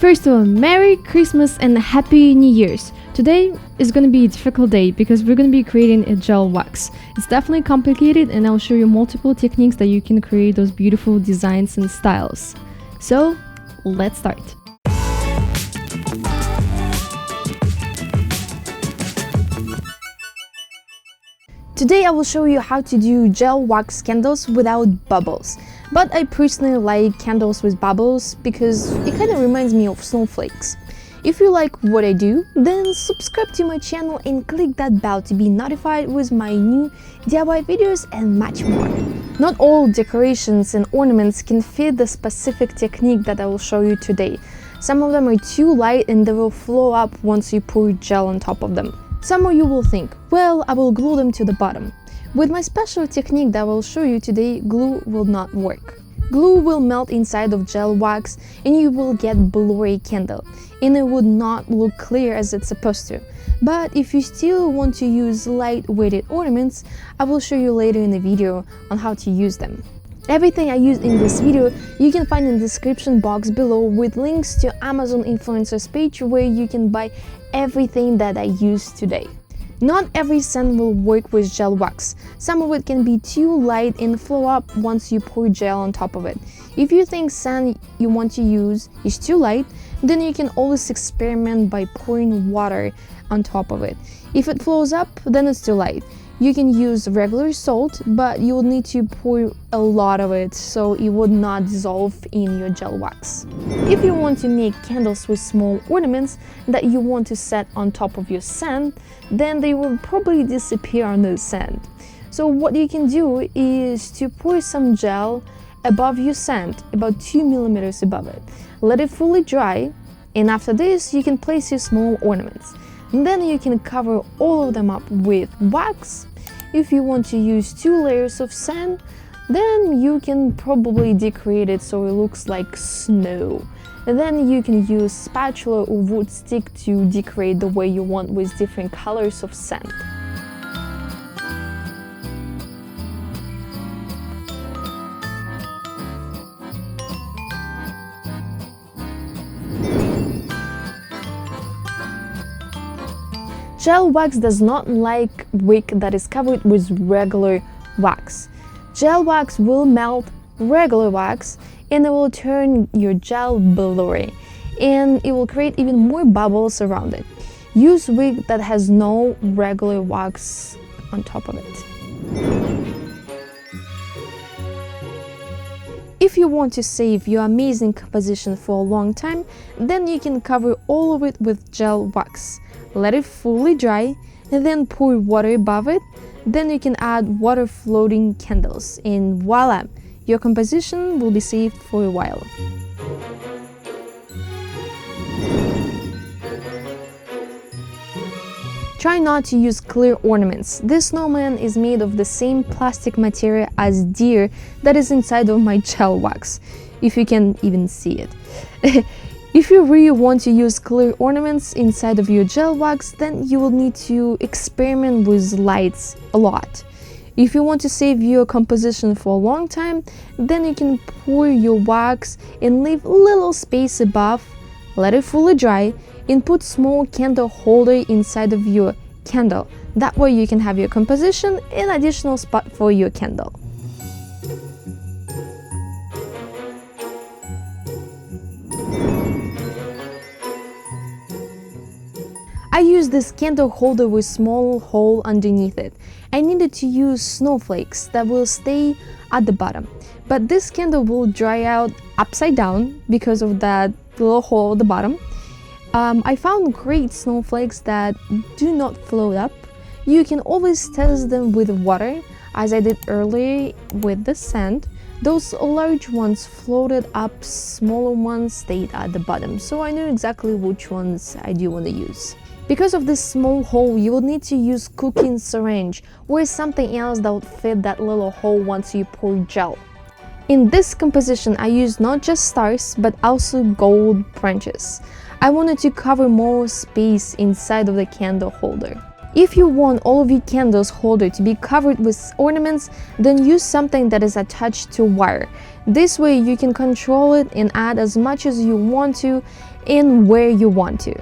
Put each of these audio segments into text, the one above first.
First of all, Merry Christmas and Happy New Year's! Today is gonna be a difficult day because we're gonna be creating a gel wax. It's definitely complicated and I'll show you multiple techniques that you can create those beautiful designs and styles. So, let's start! Today I will show you how to do gel wax candles without bubbles. But I personally like candles with bubbles because it kind of reminds me of snowflakes. If you like what I do, then subscribe to my channel and click that bell to be notified with my new DIY videos and much more. Not all decorations and ornaments can fit the specific technique that I will show you today. Some of them are too light and they will flow up once you pour gel on top of them. Some of you will think, well, I will glue them to the bottom. With my special technique that I will show you today, glue will not work. Glue will melt inside of gel wax and you will get blurry candle, and it would not look clear as it's supposed to. But if you still want to use light-weighted ornaments, I will show you later in the video on how to use them. Everything I used in this video you can find in the description box below with links to Amazon influencers page where you can buy everything that I used today. Not every scent will work with gel wax. Some of it can be too light and flow up once you pour gel on top of it. If you think scent you want to use is too light, then you can always experiment by pouring water on top of it. If it flows up, then it's too light. You can use regular salt, but you will need to pour a lot of it so it would not dissolve in your gel wax. If you want to make candles with small ornaments that you want to set on top of your scent, then they will probably disappear on the scent. So what you can do is to pour some gel above your scent, about 2 millimeters above it. Let it fully dry, and after this you can place your small ornaments. And then you can cover all of them up with wax. If you want to use 2 layers of sand, then you can probably decorate it so it looks like snow. And then you can use spatula or wood stick to decorate the way you want with different colors of sand. Gel wax does not like wick that is covered with regular wax. Gel wax will melt regular wax and it will turn your gel blurry and it will create even more bubbles around it. Use wick that has no regular wax on top of it. If you want to save your amazing composition for a long time, then you can cover all of it with gel wax. Let it fully dry and then pour water above it. Then you can add water floating candles and voila, your composition will be saved for a while. Try not to use clear ornaments. This snowman is made of the same plastic material as deer that is inside of my gel wax, if you can even see it. If you really want to use clear ornaments inside of your gel wax, then you will need to experiment with lights a lot. If you want to save your composition for a long time, then you can pour your wax and leave little space above, let it fully dry, and put small candle holder inside of your candle. That way you can have your composition and additional spot for your candle. I used this candle holder with small hole underneath it. I needed to use snowflakes that will stay at the bottom. But this candle will dry out upside down because of that little hole at the bottom. I found great snowflakes that do not float up. You can always test them with water, as I did earlier with the sand. Those large ones floated up, smaller ones stayed at the bottom, so I knew exactly which ones I do want to use. Because of this small hole, you will need to use cooking syringe or something else that would fit that little hole once you pour gel. In this composition, I used not just stars, but also gold branches. I wanted to cover more space inside of the candle holder. If you want all of your candles holder to be covered with ornaments, then use something that is attached to wire. This way you can control it and add as much as you want to, and where you want to.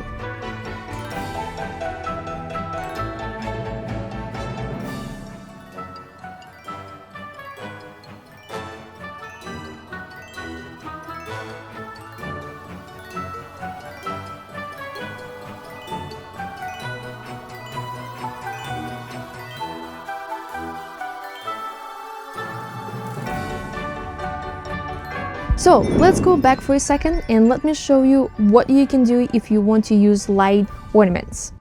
So let's go back for a second and let me show you what you can do if you want to use light ornaments.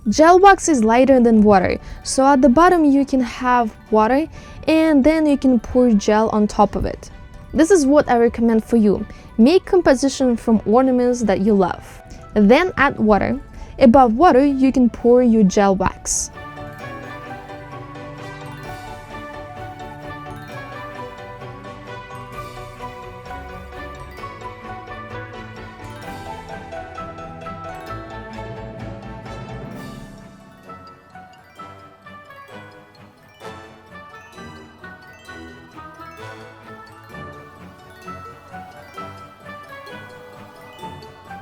Gel wax is lighter than water, so at the bottom you can have water and then you can pour gel on top of it. This is what I recommend for you. Make composition from ornaments that you love. Then add water. Above water you can pour your gel wax.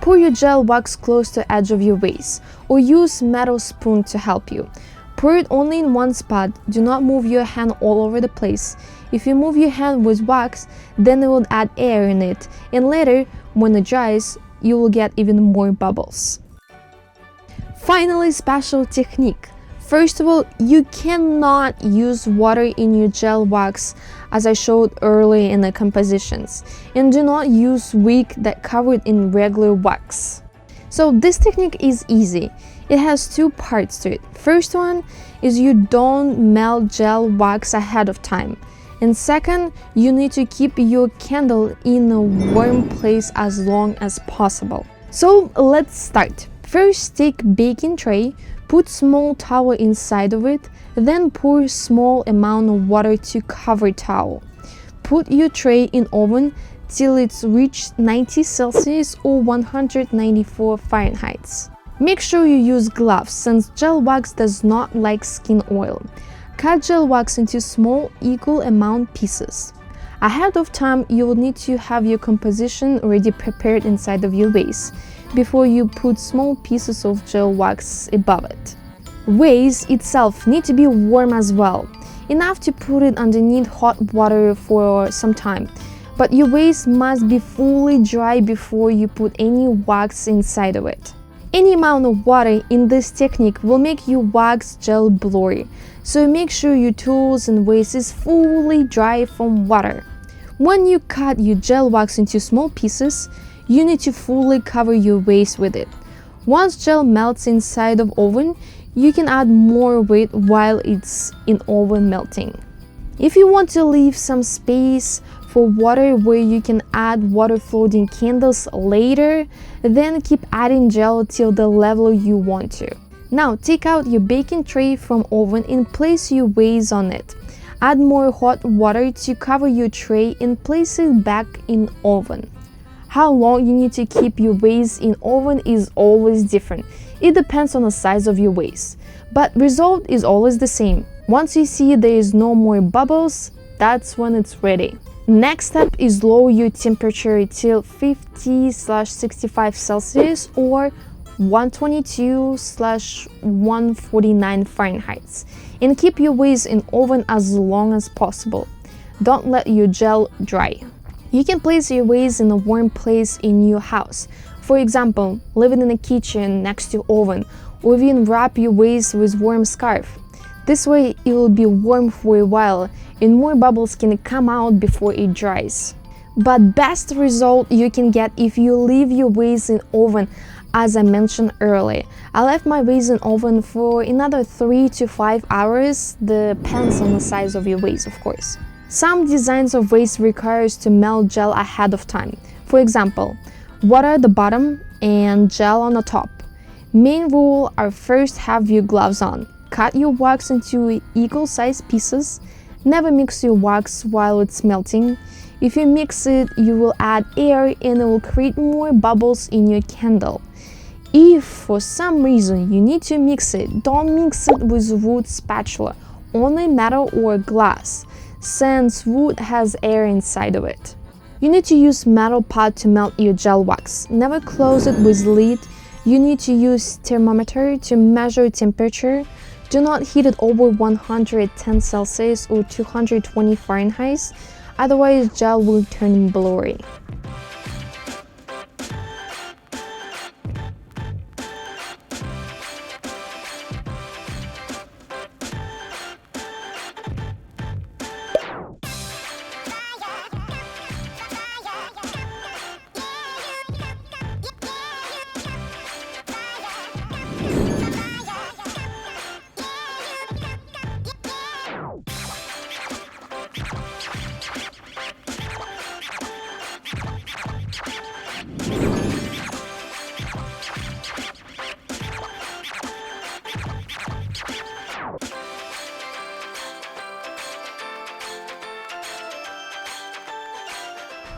Pour your gel wax close to the edge of your vase, or use metal spoon to help you. Pour it only in one spot, do not move your hand all over the place. If you move your hand with wax, then it will add air in it, and later, when it dries, you will get even more bubbles. Finally, special technique. First of all, you cannot use water in your gel wax as I showed earlier in the compositions, and do not use wick that covered in regular wax. So this technique is easy. It has two parts to it. First one is you don't melt gel wax ahead of time. And second, you need to keep your candle in a warm place as long as possible. So let's start. First, take baking tray, put small towel inside of it, then pour small amount of water to cover towel. Put your tray in oven till it's reached 90 Celsius or 194 Fahrenheit. Make sure you use gloves since gel wax does not like skin oil. Cut gel wax into small equal amount pieces. Ahead of time, you will need to have your composition already prepared inside of your vase before you put small pieces of gel wax above it. Vase itself need to be warm as well, enough to put it underneath hot water for some time, but your vase must be fully dry before you put any wax inside of it. Any amount of water in this technique will make your wax gel blurry, so make sure your tools and vase is fully dry from water. When you cut your gel wax into small pieces, you need to fully cover your vase with it. Once gel melts inside of oven, you can add more weight while it's in oven melting. If you want to leave some space for water where you can add water floating candles later, then keep adding gel till the level you want to. Now take out your baking tray from oven and place your vase on it. Add more hot water to cover your tray and place it back in oven. How long you need to keep your vase in oven is always different. It depends on the size of your vase, but result is always the same. Once you see there is no more bubbles, that's when it's ready. Next step is lower your temperature till 50/65 Celsius or 122/149 Fahrenheit, and keep your vase in oven as long as possible. Don't let your gel dry. You can place your vase in a warm place in your house. For example, leave it in the kitchen next to oven, or even wrap your vase with warm scarf. This way it will be warm for a while and more bubbles can come out before it dries. But best result you can get if you leave your vase in oven, as I mentioned earlier. I left my vase in oven for another 3 to 5 hours, depends on the size of your vase, of course. Some designs of vase requires to melt gel ahead of time. For example, water at the bottom and gel on the top. Main rule are first have your gloves on. Cut your wax into equal sized pieces. Never mix your wax while it's melting. If you mix it, you will add air and it will create more bubbles in your candle. If for some reason you need to mix it, don't mix it with wood spatula, only metal or glass, since wood has air inside of it. You need to use metal pot to melt your gel wax. Never close it with lid. You need to use thermometer to measure temperature. Do not heat it over 110 Celsius or 220 Fahrenheit, otherwise gel will turn blurry.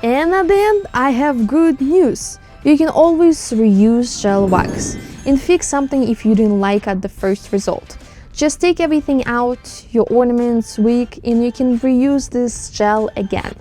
And at the end, I have good news. You can always reuse gel wax and fix something if you didn't like at the first result. Just take everything out, your ornaments, wig, and you can reuse this gel again.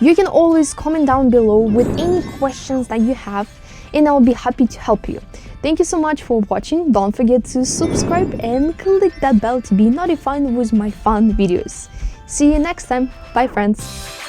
You can always comment down below with any questions that you have, and I'll be happy to help you. Thank you so much for watching. Don't forget to subscribe and click that bell to be notified with my fun videos. See you next time. Bye friends.